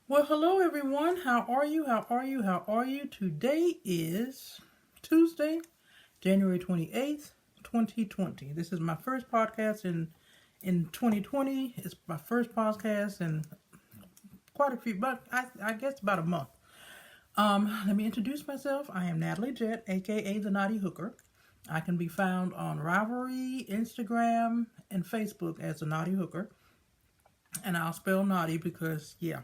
Well, hello everyone. How are you? How are you? How are you? Today is Tuesday, January 28th, 2020. This is my first podcast in 2020. It's my first podcast in quite a few, but I guess about a month. Let me introduce myself. I am Natalie Jett, aka the Knottee Hooker. I can be found on Ravelry, Instagram, and Facebook as the Knottee Hooker. And I'll spell Knottee because, yeah,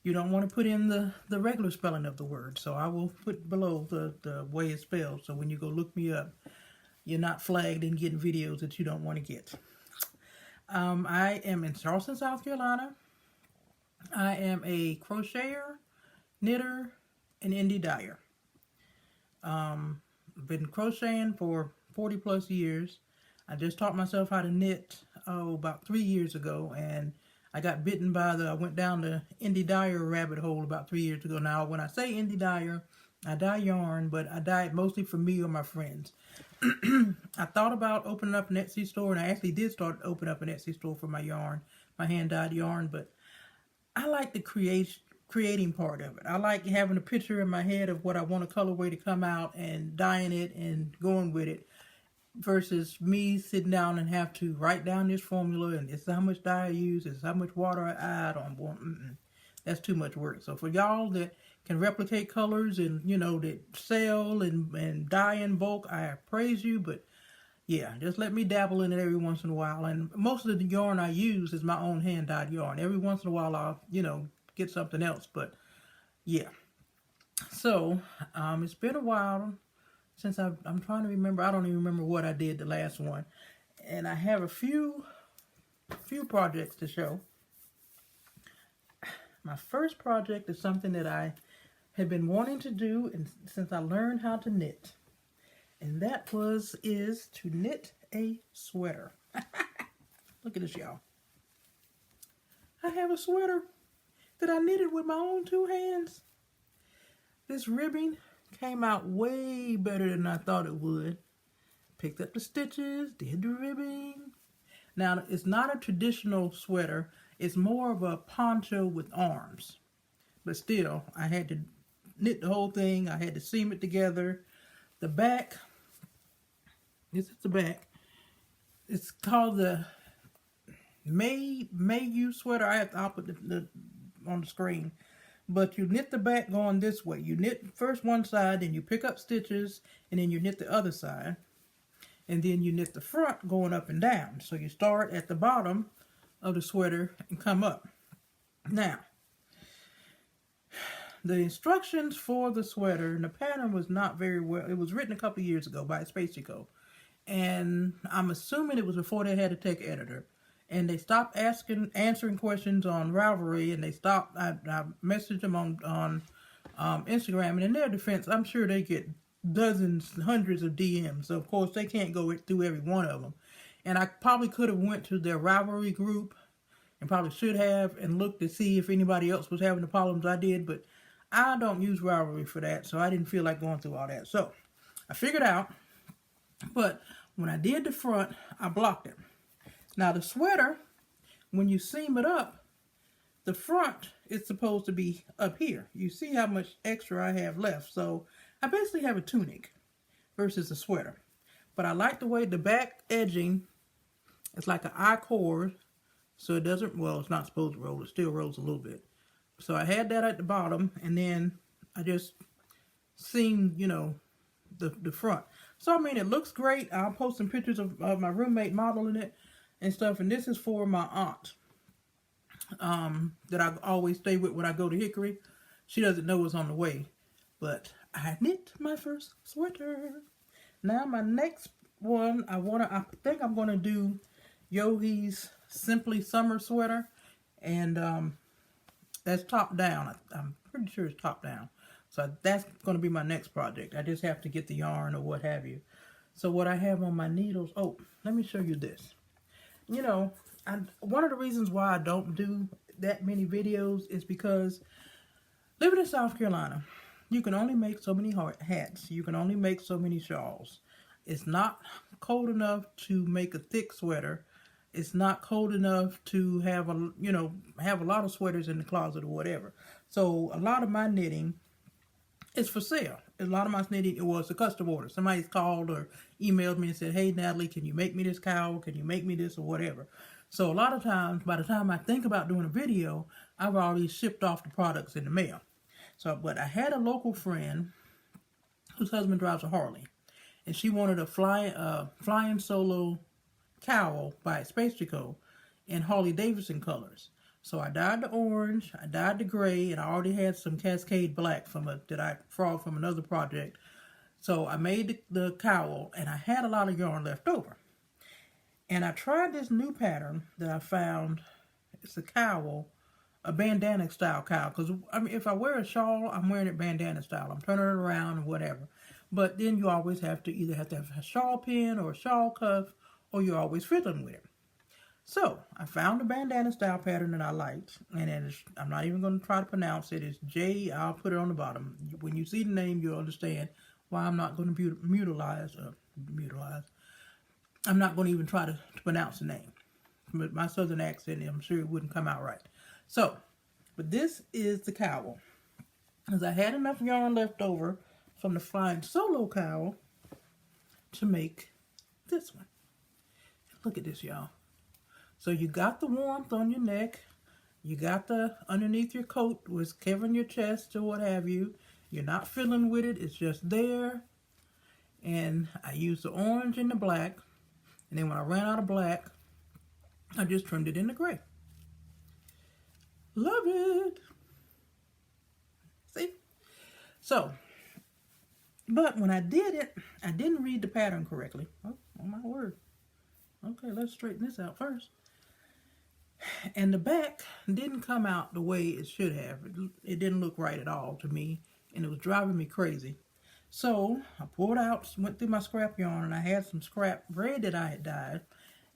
you don't want to put in the regular spelling of the word. So I will put below the way it's spelled. So when you go look me up, you're not flagged and getting videos that you don't want to get. I am in Charleston, South Carolina. I am a crocheter, knitter, and indie dyer. Been crocheting for 40 plus years. I just taught myself how to knit about 3 years ago, and I got bitten by I went down the indie dyer rabbit hole about 3 years ago. Now, when I say indie dyer, I dye yarn, but I dye it mostly for me or my friends. I thought about opening up an Etsy store, and I actually did start opening up an Etsy store for my yarn, my hand-dyed yarn, but I like the creating part of it. I like having a picture in my head of what I want a colorway to come out and dyeing it and going with it, versus me sitting down and have to write down this formula and it's how much dye I use, it's how much water I add on. That's too much work. So for y'all that can replicate colors and, you know, that sell and dye in bulk, I praise you. But yeah, just let me dabble in it every once in a while. And most of the yarn I use is my own hand-dyed yarn. Every once in a while I'll, you know, get something else. But yeah. So it's been a while since I'm trying to remember. I don't even remember what I did the last one. And I have a few projects to show. My first project is something that I had been wanting to do since I learned how to knit. And that is to knit a sweater. Look at this, y'all. I have a sweater that I knitted with my own two hands. This ribbing came out way better than I thought it would. Picked up the stitches, did the ribbing. Now, it's not a traditional sweater. It's more of a poncho with arms. But still, I had to knit the whole thing. I had to seam it together. The back, this is the back. It's called the Mayu sweater. I'll put the on the screen. But you knit the back going this way. You knit first one side, then you pick up stitches, and then you knit the other side. And then you knit the front going up and down. So you start at the bottom of the sweater and come up. Now, the instructions for the sweater, and the pattern was not very well. It was written a couple of years ago by Espace. And I'm assuming it was before they had a tech editor. And they stopped answering questions on Ravelry, and they stopped. I messaged them on Instagram, and in their defense, I'm sure they get dozens, hundreds of DMs. So of course they can't go through every one of them. And I probably could have went to their Ravelry group, and probably should have, and looked to see if anybody else was having the problems I did. But I don't use Ravelry for that, so I didn't feel like going through all that. So I figured out. But when I did the front, I blocked it. Now the sweater, when you seam it up, the front is supposed to be up here. You see how much extra I have left. So I basically have a tunic versus a sweater. But I like the way the back edging, it's like an I-cord, so it doesn't, well, it's not supposed to roll. It still rolls a little bit. So I had that at the bottom, and then I just seamed, you know, the front. So I mean, it looks great. I'll post some pictures of my roommate modeling it and stuff. And this is for my aunt that I always stay with when I go to Hickory. She doesn't know it's on the way, but I knit my first sweater. Now my next one, I think I'm gonna do Yogi's Simply Summer Sweater, and that's top down. I'm pretty sure it's top down. So that's gonna be my next project. I just have to get the yarn or what have you. So what I have on my needles, oh, let me show you this. You know, one of the reasons why I don't do that many videos is because living in South Carolina, you can only make so many hats. You can only make so many shawls. It's not cold enough to make a thick sweater. It's not cold enough to have have a lot of sweaters in the closet or whatever. So a lot of my knitting is for sale. A lot of my knitting, it was a custom order. Somebody's called or emailed me and said, "Hey Natalie, can you make me this cowl? Can you make me this?" or whatever. So a lot of times, by the time I think about doing a video, I've already shipped off the products in the mail. So, but I had a local friend whose husband drives a Harley, and she wanted a flying solo cowl by Space in Harley Davidson colors. So I dyed the orange, I dyed the gray, and I already had some Cascade black that I frog from another project. So I made the cowl, and I had a lot of yarn left over. And I tried this new pattern that I found. It's a cowl, a bandana style cowl. Because I mean, if I wear a shawl, I'm wearing it bandana style. I'm turning it around and whatever. But then you always have to either have a shawl pin or a shawl cuff, or you're always fiddling with it. So I found a bandana style pattern that I liked, and I'm not even going to try to pronounce it. It's J. I'll put it on the bottom. When you see the name, you'll understand why I'm not going to mutilize. I'm not going to even try to pronounce the name. With my southern accent, I'm sure it wouldn't come out right. So, but this is the cowl. Because I had enough yarn left over from the flying solo cowl to make this one. Look at this, y'all. So you got the warmth on your neck. You got the underneath your coat was covering your chest or what have you. You're not fiddling with it. It's just there. And I used the orange and the black. And then when I ran out of black, I just trimmed it into gray. Love it. See? So, but when I did it, I didn't read the pattern correctly. Oh my word. Okay, let's straighten this out first. And the back didn't come out the way it should have. It didn't look right at all to me, and it was driving me crazy. So I pulled out, went through my scrap yarn, and I had some scrap red that I had dyed,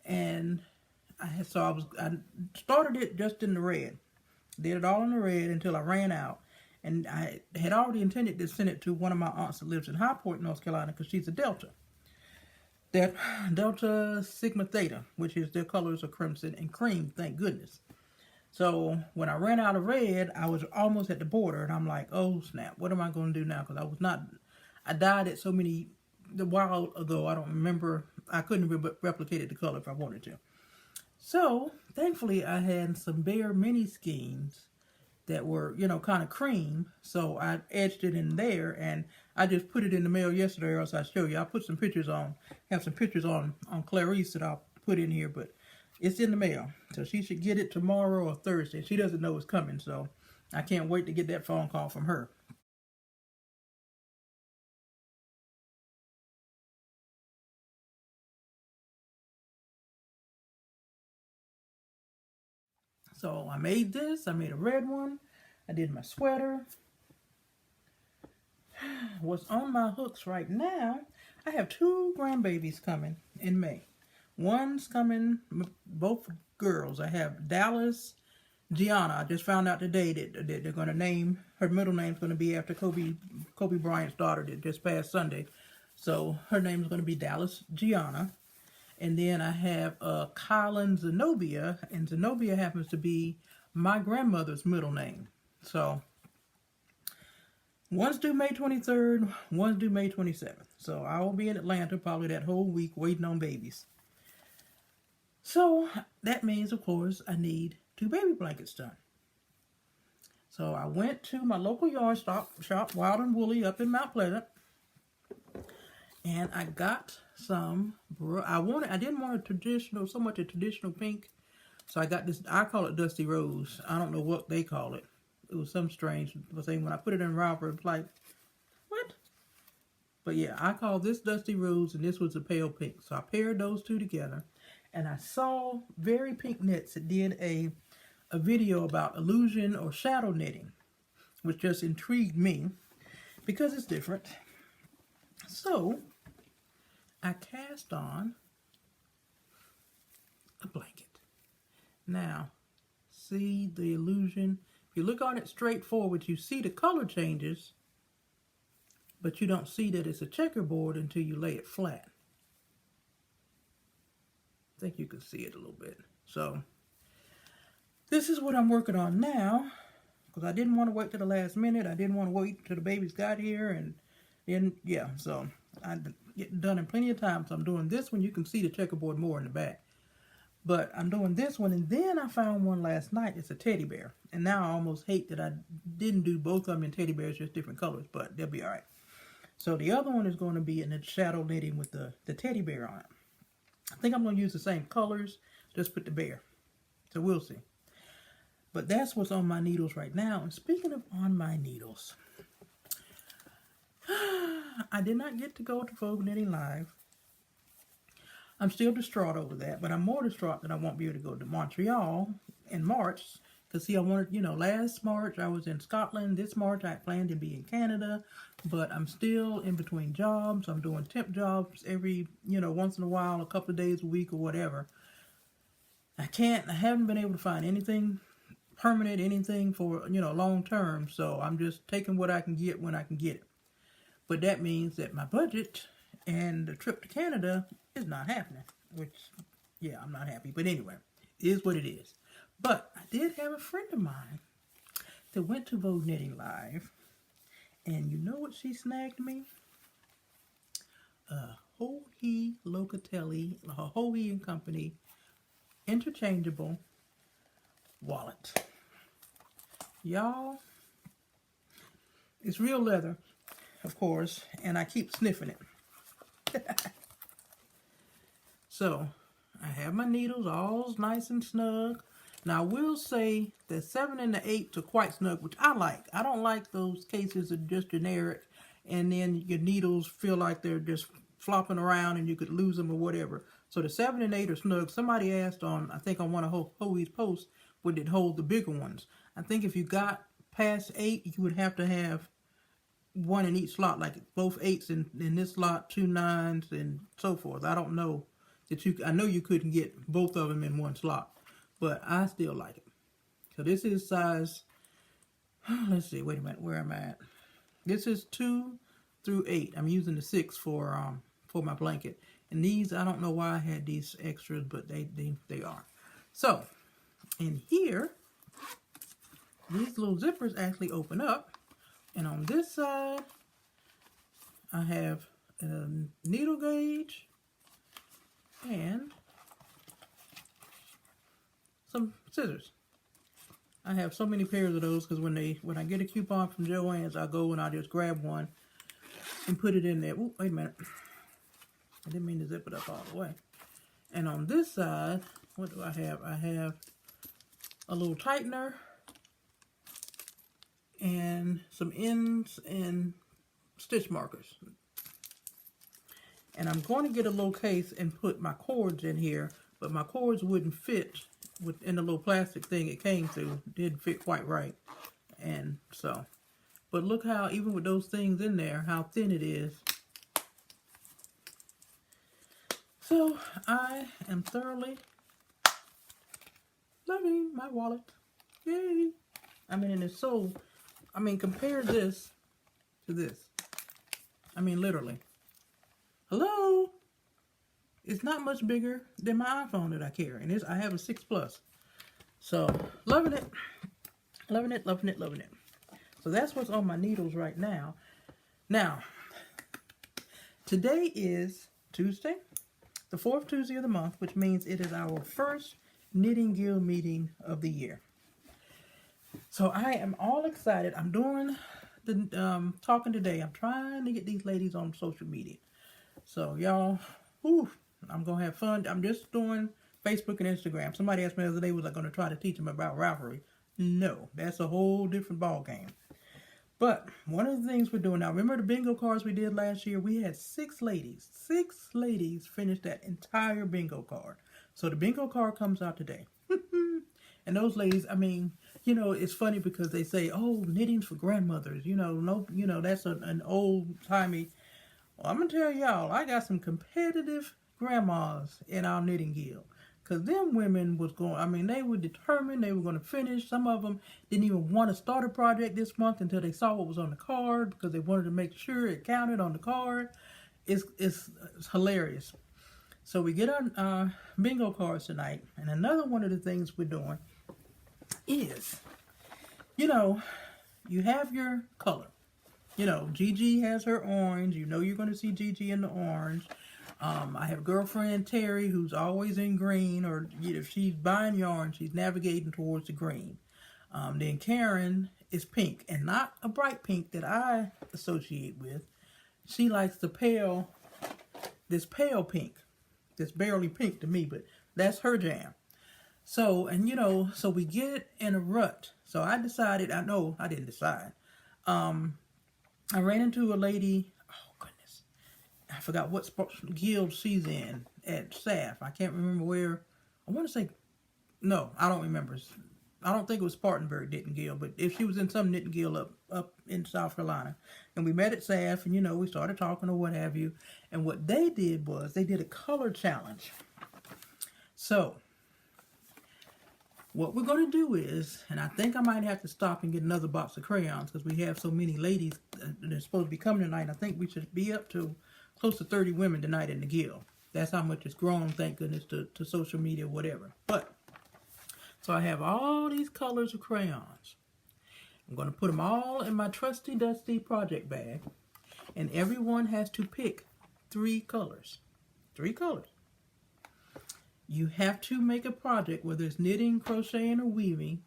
and I started it just in the red. Did it all in the red until I ran out, and I had already intended to send it to one of my aunts that lives in High Point, North Carolina, because she's a Delta. That Delta Sigma Theta, which is their colors are crimson and cream, thank goodness. So when I ran out of red, I was almost at the border, and I'm like, oh snap, what am I going to do now? Because I dyed it a while ago, I don't remember, I couldn't have replicated the color if I wanted to. So thankfully I had some bare mini skeins that were, kind of cream. So I edged it in there, and I just put it in the mail yesterday, or else I'll show you. I put some pictures on, have some pictures on Clarice that I'll put in here, but it's in the mail. So she should get it tomorrow or Thursday. She doesn't know it's coming, so I can't wait to get that phone call from her. So I made this. I made a red one. I did my sweater. What's on my hooks right now, I have 2 grandbabies coming in May. One's coming, both girls. I have Dallas Gianna. I just found out today that they're going to name, her middle name's going to be after Kobe Bryant's daughter that just passed Sunday. So her name's going to be Dallas Gianna. And then I have Colin Zenobia, and Zenobia happens to be my grandmother's middle name. So one's due May 23rd, one's due May 27th. So I will be in Atlanta probably that whole week waiting on babies. So that means, of course, I need 2 baby blankets done. So I went to my local yarn shop, Wild and Woolly, up in Mount Pleasant. And I got some, I didn't want so much a traditional pink. So I got this, I call it Dusty Rose. I don't know what they call it. It was some strange thing. When I put it in Robert, it's like, what? But yeah, I call this Dusty Rose, and this was a pale pink. So I paired those 2 together. And I saw Very Pink Knits that did a video about illusion or shadow knitting, which just intrigued me because it's different. So I cast on a blanket. Now, see the illusion? If you look on it straightforward, you see the color changes, but you don't see that it's a checkerboard until you lay it flat. think you can see it a little bit. So this is what I'm working on now, because I didn't want to wait till the last minute. I didn't want to wait till the babies got here, and then, yeah, so I get done in plenty of time. So I'm doing this one. You can see the checkerboard more in the back. But I'm doing this one, and then I found one last night. It's a teddy bear. And now I almost hate that I didn't do both of them in teddy bears, just different colors, but they'll be all right. So the other one is going to be in the shadow knitting with the teddy bear on it. I think I'm going to use the same colors, just put the bear. So we'll see. But that's what's on my needles right now. And speaking of on my needles, I did not get to go to Vogue Knitting Live. I'm still distraught over that, but I'm more distraught that I won't be able to go to Montreal in March. Because, see, I wanted, last March I was in Scotland. This March I planned to be in Canada. But I'm still in between jobs. I'm doing temp jobs every, once in a while, a couple of days a week or whatever. I haven't been able to find anything permanent, anything for, long term. So I'm just taking what I can get when I can get it. But that means that my budget and the trip to Canada is not happening. Which, yeah, I'm not happy. But anyway, it is what it is. But I did have a friend of mine that went to Vogue Knitting Live. And you know what she snagged me? Hohe Locatelli, Hohe and Company, interchangeable wallet. Y'all, it's real leather, of course, and I keep sniffing it. So, I have my needles all nice and snug. Now, I will say the 7 and the 8 are quite snug, which I like. I don't like those cases that are just generic, and then your needles feel like they're just flopping around and you could lose them or whatever. So the 7 and 8 are snug. Somebody asked I think on one of Hohe's posts, would it hold the bigger ones? I think if you got past 8, you would have to have one in each slot, like both 8s in this slot, 2 9s, and so forth. I don't know that I know you couldn't get both of them in one slot, but I still like it. So this is size, let's see, wait a minute, where am I at? This is 2 through 8. I'm using the 6 for my blanket. And these, I don't know why I had these extras, but they are. So, in here, these little zippers actually open up. And on this side, I have a needle gauge and some scissors. I have so many pairs of those because when I get a coupon from Joann's, I go and I just grab one and put it in there. Ooh, wait a minute. I didn't mean to zip it up all the way. And on this side, what do I have? I have a little tightener and some ends and stitch markers. And I'm going to get a little case and put my cords in here, but my cords wouldn't fit in the little plastic thing it came through. It didn't fit quite right. And so, but look how, even with those things in there, how thin it is. So, I am thoroughly loving my wallet. Yay! I mean, and it's so, compare this to this. Literally. Hello? It's not much bigger than my iPhone that I carry. And I have a 6 Plus. So, loving it. Loving it, loving it, loving it. So, that's what's on my needles right now. Now, today is Tuesday, the 4th Tuesday of the month, which means it is our first Knitting Guild meeting of the year. So I am all excited. I'm doing the talking today. I'm trying to get these ladies on social media. So y'all, I'm going to have fun. I'm just doing Facebook and Instagram. Somebody asked me the other day, was I going to try to teach them about Ravelry? No, that's a whole different ball game. But one of the things we're doing now, remember the bingo cards we did last year? We had 6 ladies. 6 ladies finished that entire bingo card. So the bingo card comes out today. And those ladies, it's funny because they say, oh, knitting's for grandmothers. That's an old-timey. Well, I'm going to tell y'all, I got some competitive grandmas in our knitting guild. Because them women was going, they were determined they were going to finish. Some of them didn't even want to start a project this month until they saw what was on the card because they wanted to make sure it counted on the card. It's hilarious. So we get our bingo cards tonight, and another one of the things we're doing is, you know, you have your color. You know, Gigi has her orange. You know you're going to see Gigi in the orange. I have girlfriend Terry, who's always in green, or if she's buying yarn, she's navigating towards the green. Then Karen is pink, and not a bright pink that I associate with. She likes the pale pink. That's barely pink to me, but that's her jam. So, and so we get in a rut. So I decided, I didn't decide. I ran into a lady, oh goodness, I forgot what guild she's in at SAF. I can't remember where. I want to say, no, I don't remember. I don't think it was Spartanburg Knitting Guild, but if she was in some knitting guild up in South Carolina. And we met at SAF, and we started talking or what have you. And what they did was they did a color challenge. So what we're going to do is, and I think I might have to stop and get another box of crayons because we have so many ladies that are supposed to be coming tonight. I think we should be up to close to 30 women tonight in the guild. That's how much it's grown, thank goodness, to social media, whatever. But so I have all these colors of crayons. I'm going to put them all in my trusty dusty project bag. And everyone has to pick 3 colors. 3 colors. You have to make a project, whether it's knitting, crocheting, or weaving,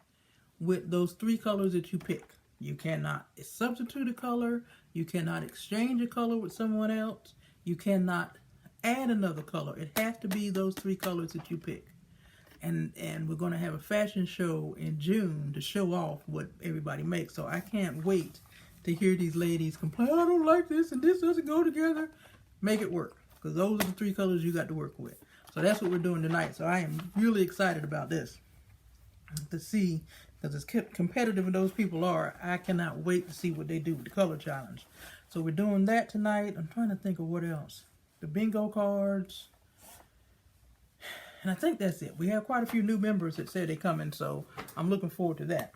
with those 3 colors that you pick. You cannot substitute a color. You cannot exchange a color with someone else. You cannot add another color. It has to be those 3 colors that you pick. And we're going to have a fashion show in June to show off what everybody makes. So I can't wait to hear these ladies complain, I don't like this and this doesn't go together. Make it work, because those are the 3 colors you got to work with. So that's what we're doing tonight. So I am really excited about this to see, because as competitive as those people are, I cannot wait to see what they do with the color challenge. So we're doing that tonight. I'm trying to think of what else. The bingo cards. And I think that's it. We have quite a few new members that said they're coming, so I'm looking forward to that.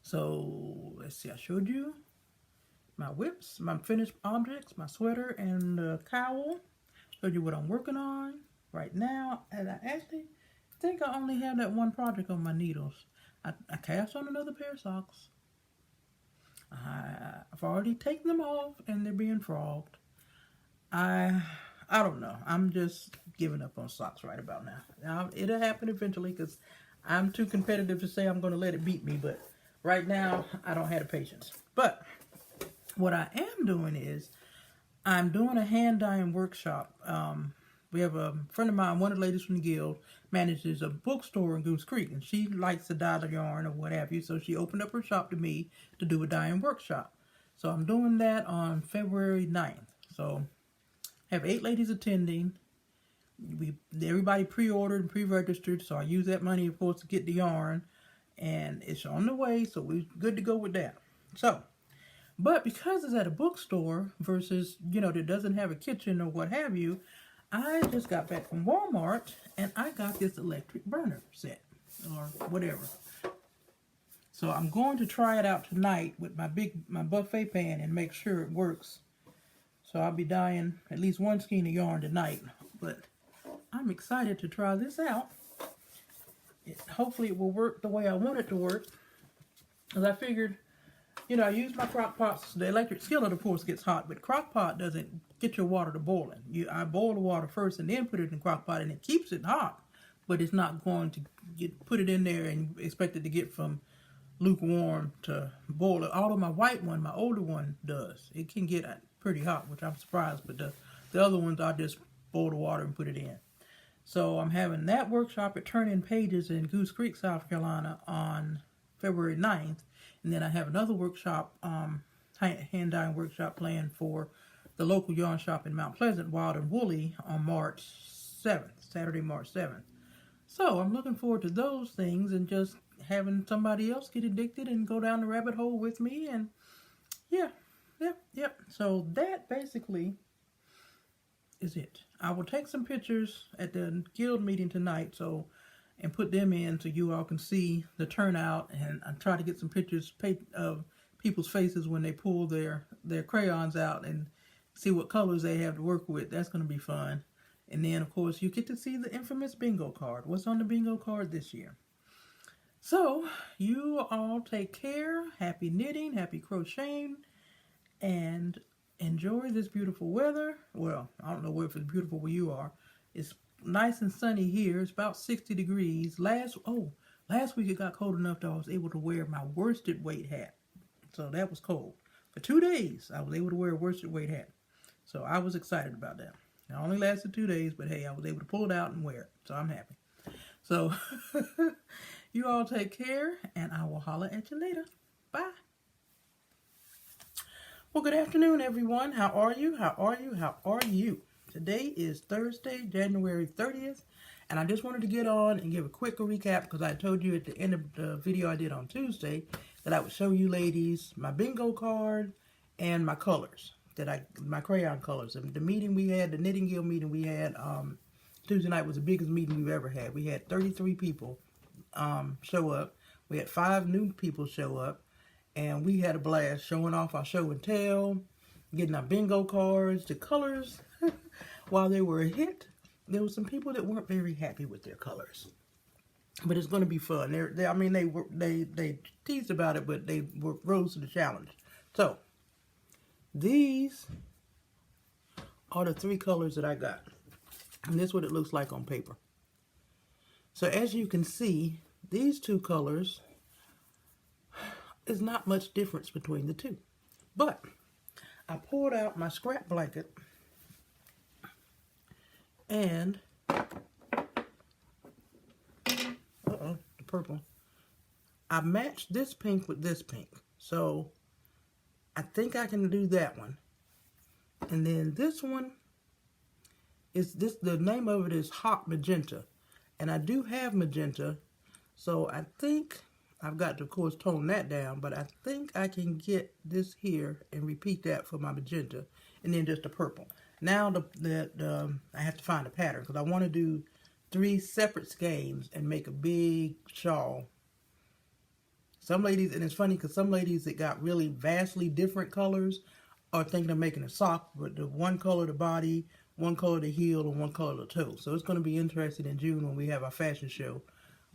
So, let's see. I showed you my whips, my finished objects, my sweater, and the cowl. Showed you what I'm working on right now. And I actually think I only have that one project on my needles. I cast on another pair of socks. I've already taken them off, and they're being frogged. I don't know. I'm just giving up on socks right about now. It'll happen eventually because I'm too competitive to say I'm going to let it beat me. But right now, I don't have the patience. But what I am doing is I'm doing a hand dyeing workshop. We have a friend of mine, one of the ladies from the guild, manages a bookstore in Goose Creek. And she likes to dye the yarn or what have you. So she opened up her shop to me to do a dyeing workshop. So I'm doing that on February 9th. So have 8 ladies attending. Everybody pre-ordered and pre-registered, so I use that money, of course, to get the yarn, and it's on the way, so we're good to go with that. So, but because it's at a bookstore versus, that doesn't have a kitchen or what have you, I just got back from Walmart, and I got this electric burner set, or whatever. So I'm going to try it out tonight with my buffet pan and make sure it works. So I'll be dyeing at least 1 skein of yarn tonight. But I'm excited to try this out. Hopefully it will work the way I want it to work. Because I figured, I use my crock pots. The electric skillet, of course, gets hot. But crock pot doesn't get your water to boiling. I boil the water first and then put it in the crock pot. And it keeps it hot. But it's not going to put it in there and expect it to get from lukewarm to boil. Although my white one, my older one, does. It can get pretty hot, which I'm surprised, but the other ones I just boil the water and put it in. So I'm having that workshop at Turn In Pages in Goose Creek, South Carolina on February 9th, and then I have another workshop, hand dyeing workshop planned for the local yarn shop in Mount Pleasant, Wild and Woolly, on March 7th, Saturday, March 7th. So I'm looking forward to those things and just having somebody else get addicted and go down the rabbit hole with me, and yeah. Yep. So that basically is it. I will take some pictures at the guild meeting tonight, and put them in so you all can see the turnout, and I try to get some pictures of people's faces when they pull their crayons out and see what colors they have to work with. That's going to be fun. And then, of course, you get to see the infamous bingo card. What's on the bingo card this year? So, you all take care. Happy knitting, happy crocheting, and enjoy this beautiful weather. Well, I don't know if it's beautiful where you are. It's nice and sunny here. It's about 60 degrees. Last week it got cold enough that I was able to wear my worsted weight hat. So that was cold. For 2 days, I was able to wear a worsted weight hat. So I was excited about that. It only lasted 2 days, but hey, I was able to pull it out and wear it. So I'm happy. So you all take care, and I will holler at you later. Bye. Well, good afternoon, everyone. How are you? How are you? How are you? Today is Thursday, January 30th, and I just wanted to get on and give a quick recap because I told you at the end of the video I did on Tuesday that I would show you ladies my bingo card and my colors, my crayon colors. And the meeting we had, the Knitting Guild meeting we had Tuesday night was the biggest meeting we've ever had. We had 33 people show up. We had 5 new people show up. And we had a blast showing off our show and tell, getting our bingo cards, the colors. While they were a hit, there were some people that weren't very happy with their colors. But it's going to be fun. They teased about it, but they rose to the challenge. So, these are the 3 colors that I got. And this is what it looks like on paper. So, as you can see, these 2 colors, there's not much difference between the 2. But I pulled out my scrap blanket and the purple. I matched this pink with this pink. So I think I can do that one. And then this one is the name of it is Hot Magenta. And I do have magenta. So I think I've got to, of course, tone that down, but I think I can get this here and repeat that for my magenta, and then just the purple. Now I have to find a pattern because I want to do 3 separate skeins and make a big shawl. Some ladies, and it's funny because some ladies that got really vastly different colors are thinking of making a sock with the one color the body, one color the heel, and one color the toe. So it's going to be interesting in June when we have our fashion show,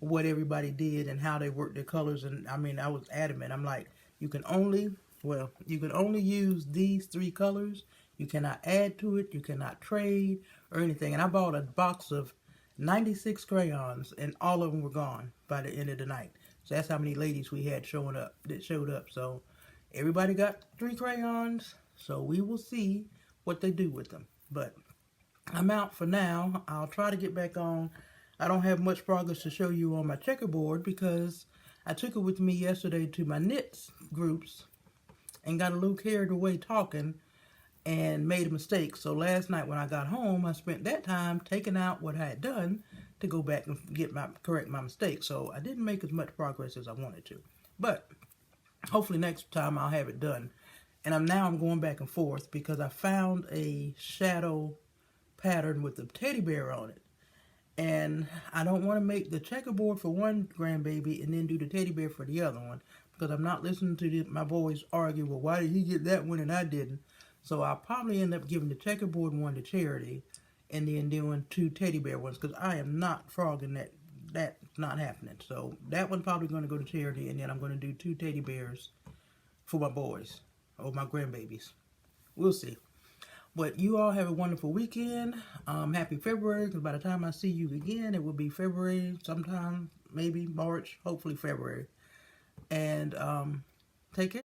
what everybody did and how they worked their colors. And I mean, I was adamant. I'm like, you can only use these 3 colors. You cannot add to it. You cannot trade or anything. And I bought a box of 96 crayons, and all of them were gone by the end of the night. So that's how many ladies we had showed up. So everybody got 3 crayons. So we will see what they do with them. But I'm out for now. I'll try to get back on. I don't have much progress to show you on my checkerboard because I took it with me yesterday to my knits groups and got a little carried away talking and made a mistake. So last night when I got home, I spent that time taking out what I had done to go back and correct my mistake. So I didn't make as much progress as I wanted to. But hopefully next time I'll have it done. And I'm going back and forth because I found a shadow pattern with a teddy bear on it. And I don't want to make the checkerboard for one grandbaby and then do the teddy bear for the other one because I'm not listening to my boys argue, well, why did he get that one and I didn't? So I'll probably end up giving the checkerboard one to charity and then doing 2 teddy bear ones because I am not frogging that. That's not happening. So that one's probably going to go to charity, and then I'm going to do 2 teddy bears for my boys or my grandbabies. We'll see. But you all have a wonderful weekend. Happy February, because by the time I see you again, it will be February sometime, maybe March, hopefully February. And take care.